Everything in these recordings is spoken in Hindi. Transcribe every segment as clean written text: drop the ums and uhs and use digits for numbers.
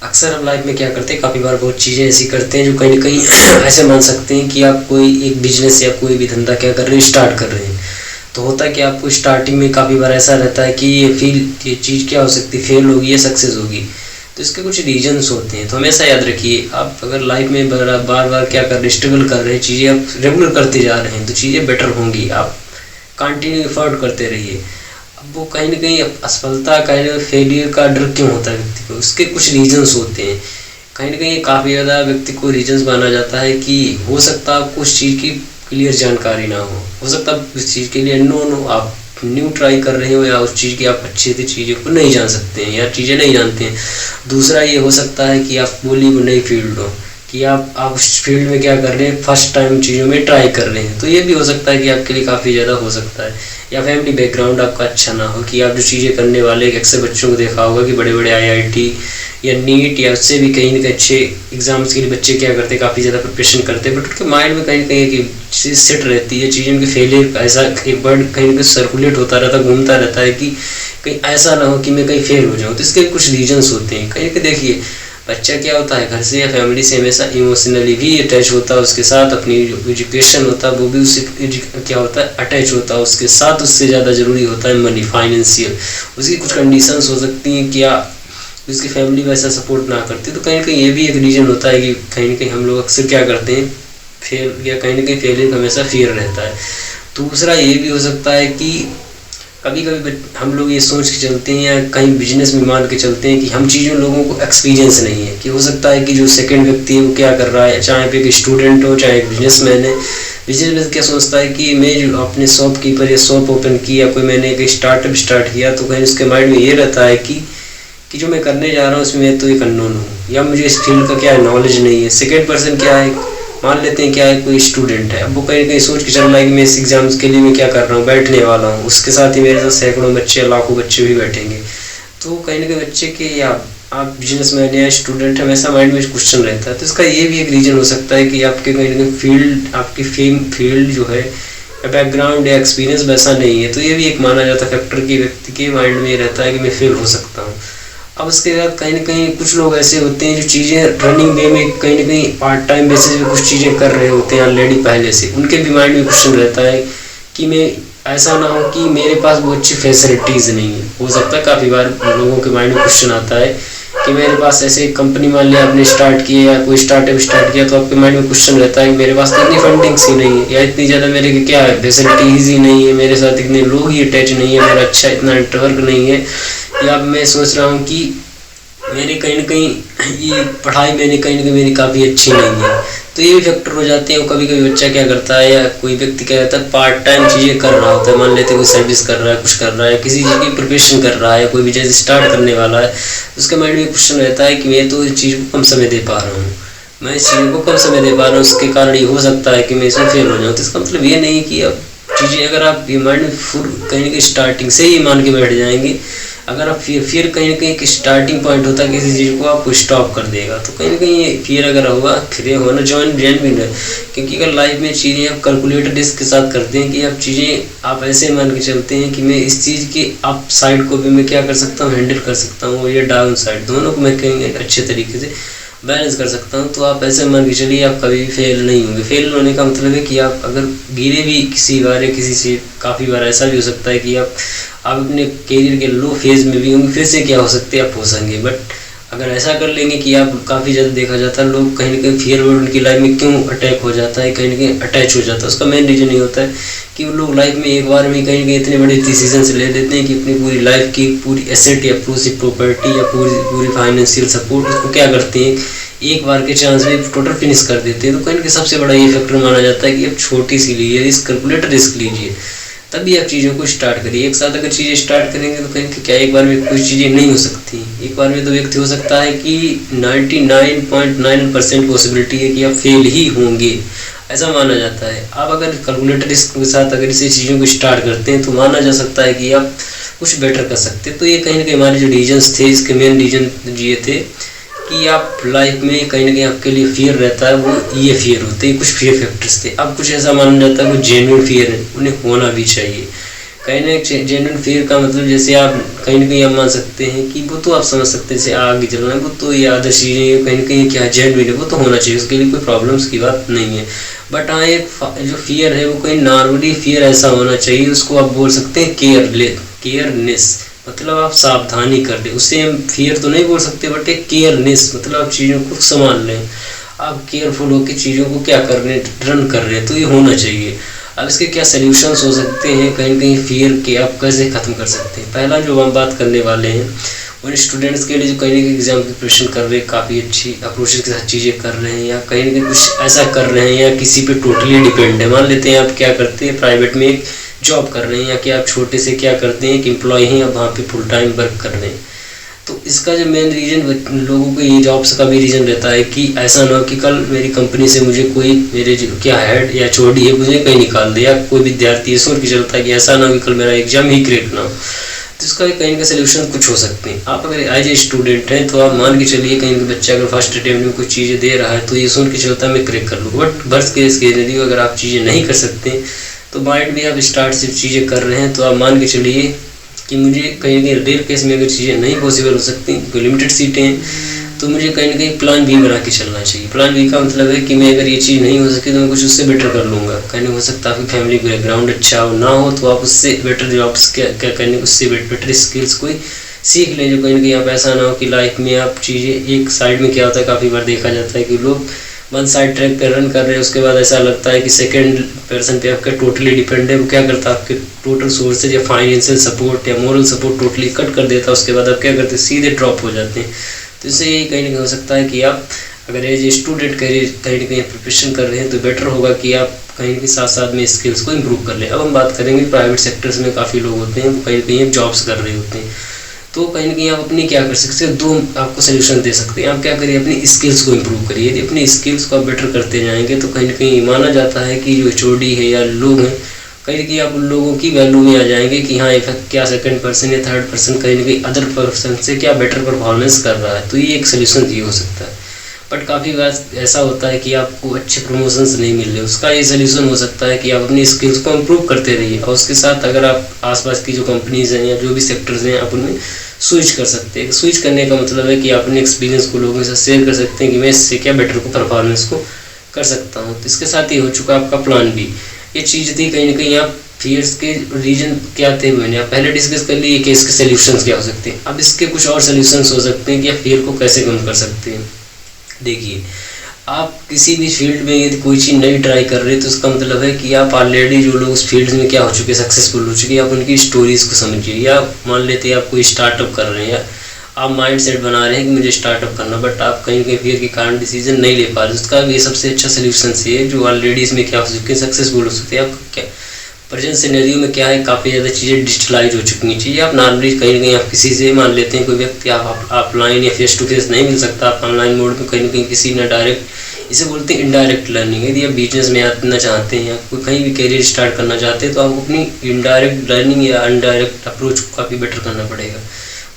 अक्सर हम लाइफ में क्या करते हैं, काफ़ी बार बहुत चीज़ें ऐसी करते हैं जो कहीं ना कहीं ऐसे मान सकते हैं कि आप कोई एक बिजनेस या कोई भी धंधा क्या कर रहे हैं, स्टार्ट कर रहे हैं। तो होता है कि आपको स्टार्टिंग में काफ़ी बार ऐसा रहता है कि ये चीज़ क्या हो सकती है, फेल होगी या सक्सेस होगी। तो इसके कुछ रीजन्स होते हैं। तो हमेशा याद रखिए, आप अगर लाइफ में बार बार क्या कर रहे हैं, स्ट्रगल कर रहे हैं, चीज़ें आप रेगुलर करते जा रहे हैं तो चीज़ें बेटर होंगी। आप कंटिन्यू एफर्ट करते रहिए। अब वो कहीं ना कहीं असफलता, कहीं ना फेलियर का डर क्यों होता है व्यक्ति को, उसके कुछ रीजन्स होते हैं। कहीं ना कहीं काफ़ी ज़्यादा व्यक्ति को रीजन्स माना जाता है कि हो सकता है आपको उस चीज़ की क्लियर जानकारी ना हो सकता है उस चीज़ के लिए अननोन हो, आप न्यू ट्राई कर रहे हो, या उस चीज़ की आप अच्छी सी चीज़ों को नहीं जान सकते हैं या चीज़ें नहीं जानते हैं। दूसरा ये हो सकता है कि आप बोली वो नई फील्ड हो, कि आप उस फील्ड में क्या कर रहे हैं, फर्स्ट टाइम चीज़ों में ट्राई कर रहे हैं। तो ये भी हो सकता है कि आपके लिए काफ़ी ज़्यादा हो सकता है। या फैमिली बैकग्राउंड आपका अच्छा ना हो, कि आप जो चीज़ें करने वाले, अक्सर बच्चों को देखा होगा कि बड़े बड़े IIT या नीट या उससे भी कहीं ना कहीं अच्छे एग्जाम्स के लिए बच्चे क्या करते हैं, काफ़ी ज़्यादा प्रिपरेशन करते हैं, बट उनके माइंड में कहीं ना कहीं एक चीज़ सेट रहती है, चीज़ें उनके फेलियर ऐसा एक वर्ड कहीं ना कहीं सर्कुलेट होता रहता है, घूमता रहता है कि कहीं ऐसा ना हो कि मैं कहीं फेल हो जाऊँ। तो इसके कुछ रीजन्स होते हैं। कहीं ना देखिए, बच्चा क्या होता है, घर से या फैमिली से हमेशा इमोशनली भी अटैच होता है, उसके साथ अपनी एजुकेशन होता है वो भी उससे क्या होता है, अटैच होता है उसके साथ। उससे ज़्यादा ज़रूरी होता है मनी, फाइनेंशियल। उसकी कुछ कंडीशंस हो सकती हैं, क्या उसकी फैमिली वैसा सपोर्ट ना करती। तो कहीं ना कहीं ये भी एक रीज़न होता है कि कहीं ना कहीं हम लोग अक्सर क्या करते हैं, फेल या कहीं ना कहीं फेलियर हमेशा फियर रहता है। दूसरा ये भी हो सकता है कि कभी कभी हम लोग ये सोच के चलते हैं या कहीं बिजनेस में मान के चलते हैं कि हम चीज़ों लोगों को एक्सपीरियंस नहीं है, कि हो सकता है कि जो सेकंड व्यक्ति है वो क्या कर रहा है, चाहे एक स्टूडेंट हो चाहे एक बिजनेसमैन है। बिजनेसमैन क्या सोचता है कि मैं जो अपने शॉपकीपर या शॉप ओपन की या कोई मैंने एक स्टार्टअप स्टार्ट किया, तो कहीं उसके माइंड में ये रहता है कि जो मैं करने जा रहा हूँ उसमें मैं तो एक अननोन हूँ, या मुझे इस फील्ड का क्या नॉलेज नहीं है। सेकेंड पर्सन क्या है, मान लेते हैं क्या है, कोई स्टूडेंट है, अब वो कहीं कहीं सोच के चल रहा है कि मैं इस एग्जाम्स के लिए मैं क्या कर रहा हूँ, बैठने वाला हूँ, उसके साथ ही मेरे साथ सैकड़ों बच्चे, लाखों बच्चे भी बैठेंगे। तो कहीं ना कहीं बच्चे के या आप बिजनेसमैन या स्टूडेंट हमेशा माइंड में क्वेश्चन रहता है। तो इसका ये भी एक रीज़न हो सकता है कि आपके कहीं ना कहीं फील्ड, आपकी फील्ड जो है, बैकग्राउंड या एक्सपीरियंस वैसा नहीं है। तो ये भी एक माना जाता है फैक्टर की व्यक्ति के माइंड में रहता है कि मैं फेल हो सकता हूँ। अब उसके बाद कहीं ना कहीं कुछ लोग ऐसे होते हैं जो चीज़ें रनिंग वे में कहीं ना कहीं पार्ट टाइम बेसिस पे कुछ चीज़ें कर रहे होते हैं ऑलरेडी पहले से। उनके भी माइंड में क्वेश्चन रहता है कि मैं ऐसा ना हो कि मेरे पास बहुत अच्छी फैसिलिटीज़ नहीं है। हो सकता है काफ़ी बार लोगों के माइंड में क्वेश्चन आता है कि मेरे पास ऐसे कंपनी मान लिया आपने स्टार्ट की या कोई स्टार्टअप स्टार्ट किया, तो आपके माइंड में क्वेश्चन रहता है कि मेरे पास तो इतनी फंडिंग्स ही नहीं है, या इतनी ज़्यादा मेरे क्या है फैसिलिटीज़ ही नहीं है, मेरे साथ इतने लोग ही अटैच नहीं है, मेरा अच्छा इतना नेटवर्क नहीं है, या मैं सोच रहा हूँ कि मैंने कहीं ना कहीं ये पढ़ाई मैंने कहीं ना कहीं मेरी काफ़ी अच्छी नहीं है। तो ये भी फैक्टर हो जाते हैं। कभी कभी बच्चा क्या करता है या कोई व्यक्ति क्या करता है, पार्ट टाइम चीज़ें कर रहा होता है, मान लेते हैं कोई सर्विस कर रहा है, कुछ कर रहा है, किसी चीज़ की प्रिपरेशन कर रहा है, कोई बिजनेस स्टार्ट करने वाला है, उसके माइंड में क्वेश्चन रहता है कि मैं तो इस चीज़ को कम समय दे पा रहा हूँ, मैं इस चीज़ को कम समय दे पा रहा हूँ, उसके कारण ये हो सकता है कि मैं इसमें फेल हो जाऊँ। तो इसका मतलब ये नहीं कि अब चीज़ें अगर आप ये माइंड में फुल कहीं ना कहीं स्टार्टिंग से ही मान के बैठ जाएंगे, अगर आप फिर कहीं ना कहीं एक स्टार्टिंग पॉइंट होता है किसी चीज़ को, आपको स्टॉप कर देगा। तो कहीं ना कहीं फिर अगर होगा, फिर होना जेन्युइन है। क्योंकि अगर लाइफ में चीज़ें आप कैलकुलेटेड रिस्क के साथ करते हैं कि आप चीज़ें आप ऐसे मान के चलते हैं कि मैं इस चीज़ के अप साइड को भी मैं क्या कर सकता हूँ, हैंडल कर सकता हूँ, और ये डाउन साइड दोनों को मैं कहीं अच्छे तरीके से बैलेंस कर सकता हूँ, तो आप ऐसे मान के चलिए आप कभी भी फेल नहीं होंगे। फेल होने का मतलब है कि आप अगर गिरे भी किसी बार या किसी से, काफ़ी बार ऐसा भी हो सकता है कि आप अपने करियर के लो फेज में भी होंगे, फिर से क्या हो सकते हैं, आप हो सकेंगे। बट अगर ऐसा कर लेंगे कि आप काफ़ी ज़्यादा देखा जाता है लोग कहीं ना कहीं फियर वर्ड उनकी लाइफ में क्यों अटैक हो जाता है, कहीं ना कहीं अटैच हो जाता है, उसका मेन रीज़न ये होता है कि वो लोग लाइफ में एक बार में कहीं ना कहीं इतने बड़े डिसीजन ले लेते हैं कि अपनी पूरी लाइफ की पूरी एसेट या पूरी प्रॉपर्टी या पूरी फाइनेंशियल सपोर्ट उसको क्या करते हैं, एक बार के चांस में टोटल फिनिश कर देते हैं। तो कहीं ना कहीं सबसे बड़ा ये फैक्टर माना जाता है कि आप छोटी सी लीजिए रिस्क, कैलकुलेटर रिस्क लीजिए, तभी आप चीज़ों को स्टार्ट करिए। एक साथ अगर चीज़ें स्टार्ट करेंगे तो कहीं क्या एक बार में कुछ चीज़ें नहीं हो सकती। एक बार में तो व्यक्ति हो सकता है कि 99.9% पॉसिबिलिटी है कि आप फेल ही होंगे, ऐसा माना जाता है। आप अगर कैलकुलेटर रिस्क के साथ अगर इसे चीज़ों को स्टार्ट करते हैं तो माना जा सकता है कि आप कुछ बेटर कर सकते हैं। तो ये कहीं ना कहीं हमारे जो रीजन्स थे, इसके मेन रीजन ये थे कि आप लाइफ में कहीं ना कहीं आपके लिए फियर रहता है, वो ये फियर होते हैं, कुछ फियर फैक्टर्स थे। अब कुछ ऐसा माना जाता है कुछ जेन्युइन फियर है, उन्हें होना भी चाहिए। कहीं ना जेन्युइन फियर का मतलब जैसे आप कहीं ना कहीं आप मान सकते हैं कि वो तो आप समझ सकते हैं, जैसे आग जलना है वो तो ये अदर चीज़ें कहीं ना कहीं क्या जेन्युइन है वो तो होना चाहिए, उसके लिए कोई प्रॉब्लम्स की बात नहीं है। बट हाँ एक जो फियर है वो कहीं नॉर्मली फियर ऐसा होना चाहिए, उसको आप बोल सकते हैं केयरनेस, मतलब आप सावधानी कर लें, उससे हम फियर तो नहीं बोल सकते बट एक केयरनेस मतलब आप चीज़ों को संभाल लें, आप केयरफुल होकर चीज़ों को क्या कर रहे हैं रन कर रहे हैं, तो ये होना चाहिए। अब इसके क्या सल्यूशंस हो सकते हैं कहीं कहीं फियर के आप कैसे ख़त्म कर सकते हैं। पहला जो हम बात करने वाले हैं उन स्टूडेंट्स के लिए जो कहीं ना कहीं एग्ज़ाम की प्रिपरेशन कर रहे हैं, काफ़ी अच्छी अप्रोचेस के साथ चीज़ें कर रहे हैं या कहीं ना कहीं कुछ ऐसा कर रहे हैं या किसी पे टोटली डिपेंड है। मान लेते हैं आप क्या करते हैं प्राइवेट में एक जॉब कर रहे हैं या कि आप छोटे से क्या करते हैं कि एम्प्लॉय हैं, आप वहाँ पे फुल टाइम वर्क कर रहे हैं। तो इसका जो मेन रीज़न लोगों को ये जॉब्स का भी रीज़न रहता है कि ऐसा ना हो कि कल मेरी कंपनी से मुझे कोई मेरे जो क्या हेड या छोड़ी है मुझे कहीं निकाल दे, या कोई विद्यार्थी सोच के चलता है कि ऐसा ना हो कि कल मेरा एग्जाम ही क्रैक ना हो। तो इसका कहीं का सोल्यूशन कुछ हो सकते हैं। आप अगर एज ए स्टूडेंट हैं तो आप मान के चलिए कहीं का बच्चा अगर फर्स्ट अटेम्प्ट में कुछ चीज़ें दे रहा है तो ये सोच के चलता है मैं क्रैक कर लूँ, बट वर्स्ट केस के यदि अगर आप चीज़ें नहीं कर सकते तो माइंड में आप स्टार्ट से चीज़ें कर रहे हैं तो आप मान के चलिए कि मुझे कहीं ना कहीं रेयर केस में अगर चीज़ें नहीं पॉसिबल हो सकती, कोई लिमिटेड सीटें हैं, तो मुझे कहीं ना कहीं प्लान बी बना के चलना चाहिए। प्लान बी का मतलब है कि मैं अगर ये चीज़ नहीं हो सकी तो मैं कुछ उससे बेटर कर लूँगा। कहीं हो सकता है आपकी फैमिली बैकग्राउंड अच्छा हो ना हो तो आप उससे बेटर जॉब्स क्या करने उससे बेटर स्किल्स कोई सीख लें, जो कहीं ना कहीं आप ऐसा ना हो कि लाइफ में आप चीज़ें एक साइड में क्या होता है काफ़ी बार देखा जाता है कि लोग वन साइड ट्रैक पर रन कर रहे हैं, उसके बाद ऐसा लगता है कि सेकंड पर्सन पे आपका टोटली डिपेंड है, वो क्या करता है आपके टोटल सोर्सेज या फाइनेंशियल सपोर्ट या मोरल सपोर्ट टोटली कट कर देता है, उसके बाद आप क्या करते हैं सीधे ड्रॉप हो जाते हैं। तो इससे यही कहीं ना कहीं हो सकता है कि आप अगर एज ए स्टूडेंट कहीं ना कहीं प्रिपरेशन कर रहे हैं तो बेटर होगा कि आप कहीं के साथ साथ में स्किल्स को इम्प्रूव कर लें। अब हम बात करेंगे प्राइवेट सेक्टर्स में काफ़ी लोग होते हैं वो कहीं ना कहीं जॉब्स कर रहे होते हैं, तो कहीं ना कहीं आप अपनी क्या कर सकते हैं, दो आपको सोल्यूशन दे सकते हैं। आप क्या करिए अपनी स्किल्स को इम्प्रूव करिए, यदि अपनी स्किल्स को आप बेटर करते जाएंगे तो कहीं ना कहीं माना जाता है कि जो एचओडी है या लोग हैं कहीं ना कहीं आप उन लोगों की वैल्यू में आ जाएंगे कि हाँ क्या सेकंड पर्सन या थर्ड पर्सन कहीं ना कहीं अदर पर्सन से क्या बेटर परफॉर्मेंस कर रहा है, तो ये एक सोल्यूशन ये हो सकता है। बट काफ़ी बार ऐसा होता है कि आपको अच्छे प्रमोशंस नहीं मिल रहे, उसका ये सोल्यूशन हो सकता है कि आप अपनी स्किल्स को इम्प्रूव करते रहिए और उसके साथ अगर आप आसपास की जो कंपनीज़ हैं या जो भी सेक्टर्स हैं आप उनमें स्विच कर सकते हैं। स्विच करने का मतलब है कि आप अपने एक्सपीरियंस को लोगों के साथ शेयर कर सकते हैं कि मैं इससे क्या बेटर को परफॉर्मेंस को कर सकता हूँ। तो इसके साथ ये हो चुका आपका प्लान बी। ये चीज़ थी कहीं ना कहीं आप फियर्स के रीजन क्या थे मैंने आप पहले डिस्कस कर लिए कि इसके सोल्यूशंस क्या हो सकते हैं। अब इसके कुछ और सोल्यूशंस हो सकते हैं कि आप फियर को कैसे कम कर सकते हैं। देखिए आप किसी भी फील्ड में यदि कोई चीज़ नई ट्राई कर रहे हैं तो उसका मतलब है कि आप ऑलरेडी जो लोग उस फील्ड में क्या हो चुके सक्सेसफुल हो चुके हैं आप उनकी स्टोरीज़ को समझिए। या मान लेते हैं आप कोई स्टार्टअप कर रहे हैं या आप माइंड सेट बना रहे हैं कि मुझे स्टार्टअप करना, बट आप कहीं कहीं फियर के कारण डिसीजन नहीं ले पा रहे, उसका ये सबसे अच्छा सोल्यूशन से है जो ऑलरेडी इसमें क्या हो चुके हैं सक्सेसफुल हो सकते हैं। आपका क्या प्रेजेंट सिनेरियो में क्या है काफ़ी ज़्यादा चीज़ें डिजिटलाइज हो चुकी हैं चीज़ें। आप नॉर्मली कहीं ना कहीं आप किसी से मान लेते हैं कोई व्यक्ति आप ऑफलाइन या फेस टू फेस नहीं मिल सकता, आप ऑनलाइन मोड में कहीं ना कहीं किसी ना डायरेक्ट इसे बोलते हैं इनडायरेक्ट लर्निंग। यदि आप बिजनेस में आना चाहते हैं या कोई कहीं भी करियर स्टार्ट करना चाहते हैं तो आपको अपनी इनडायरेक्ट लर्निंग या अनडायरेक्ट अप्रोच को काफ़ी बेटर करना पड़ेगा।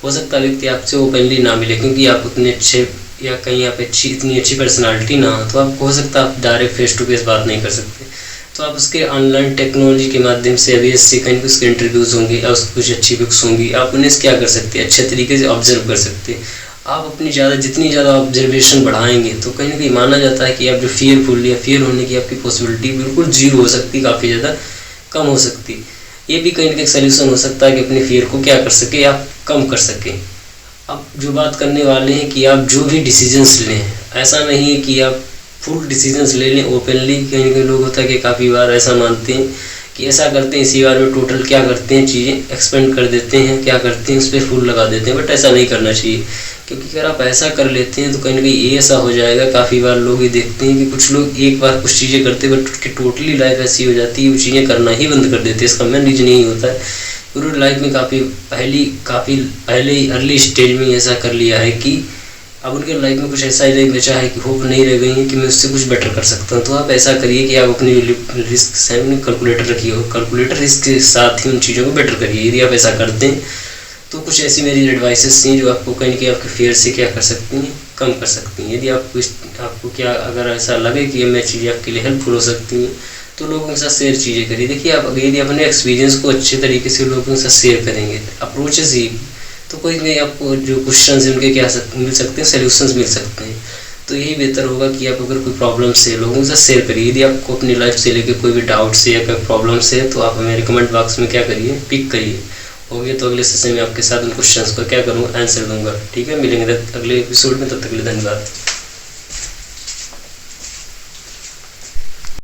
हो सकता है व्यक्ति आपसे ओपनली ना मिले क्योंकि आप उतने अच्छे या कहीं आप इतनी अच्छी पर्सनालिटी ना हो, तो आपको हो सकता है आप डायरेक्ट फेस टू फेस बात नहीं कर सकते, तो आप उसके ऑनलाइन टेक्नोलॉजी के माध्यम से अभी इससे कहीं उसके इंटरव्यूज़ होंगे या उसकी कुछ अच्छी बुक्स होंगी, आप उन्हें क्या कर सकते हैं अच्छे तरीके से ऑब्जर्व कर सकते हैं। आप अपनी जितनी ज़्यादा ऑब्जर्वेशन बढ़ाएंगे तो कहीं ना कहीं माना जाता है कि आप जो फियरफुल या फियर होने की आपकी पॉसिबिलिटी बिल्कुल जीरो हो सकती है, काफ़ी ज़्यादा कम हो सकती है। ये भी कहीं ना कहीं सोल्यूशन हो सकता है कि अपने फियर को क्या कर सके आप कम कर सकें। अब जो बात करने वाले हैं कि आप जो भी डिसीजंस लें, ऐसा नहीं है कि आप फुल डिसीजंस ले लें ओपनली। कहीं कहीं लोग होता है कि काफ़ी बार ऐसा मानते हैं कि ऐसा करते हैं इसी बार में टोटल क्या करते हैं चीज़ें एक्सपेंड कर देते हैं, क्या करते हैं उस पर फुल लगा देते हैं, बट ऐसा नहीं करना चाहिए क्योंकि अगर आप ऐसा कर लेते हैं तो कहीं ना कहीं ये ऐसा हो जाएगा। काफ़ी बार लोग ये देखते हैं कि कुछ लोग एक बार कुछ चीज़ें करते हैं बट उनकी टोटली लाइफ ऐसी हो जाती है वो चीज़ें करना ही बंद कर देते हैं। इसका मेन रीज़न यही होता है पूरी लाइफ में काफ़ी पहले ही अर्ली स्टेज में ऐसा कर लिया है कि अब उनके लाइफ में कुछ ऐसा ही नहीं बचा है कि होप नहीं रह गई है कि मैं उससे कुछ बेटर कर सकता हूँ। तो आप ऐसा करिए कि आप अपनी रिस्क सामने कैलकुलेटर रखिए और कैलकुलेटर रिस्क के साथ ही उन चीज़ों को बेटर करिए। यदि आप ऐसा करते हैं तो कुछ ऐसी मेरी एडवाइसेस हैं जो आपको कहीं कि आपके फेयर से क्या कर सकती हैं कम कर सकती हैं। यदि आपको क्या अगर ऐसा लगे कि मैं चीज़ें आपके लिए हेल्पफुल हो सकती हैं तो लोगों के साथ शेयर चीज़ें करिए। देखिए आप यदि अपने एक्सपीरियंस को अच्छे तरीके से लोगों के साथ शेयर करेंगे, अप्रोचेस ही, तो कोई नहीं, आपको जो क्वेश्चन हैं उनके क्या मिल सकते हैं, सोल्यूशंस मिल सकते हैं। तो यही बेहतर होगा कि आप अगर कोई प्रॉब्लम से लोगों के साथ शेयर करिए। यदि आपको अपनी लाइफ से लेकर कोई भी डाउट्स है या कोई प्रॉब्लम्स है तो आप हमें कमेंट बॉक्स में क्या करिए, पिक करिए। हो गया तो अगले सेशन में आपके साथ उन क्वेश्चंस को क्या करूँगा, आंसर दूंगा। ठीक है, मिलेंगे अगले एपिसोड में, तब तक के लिए धन्यवाद।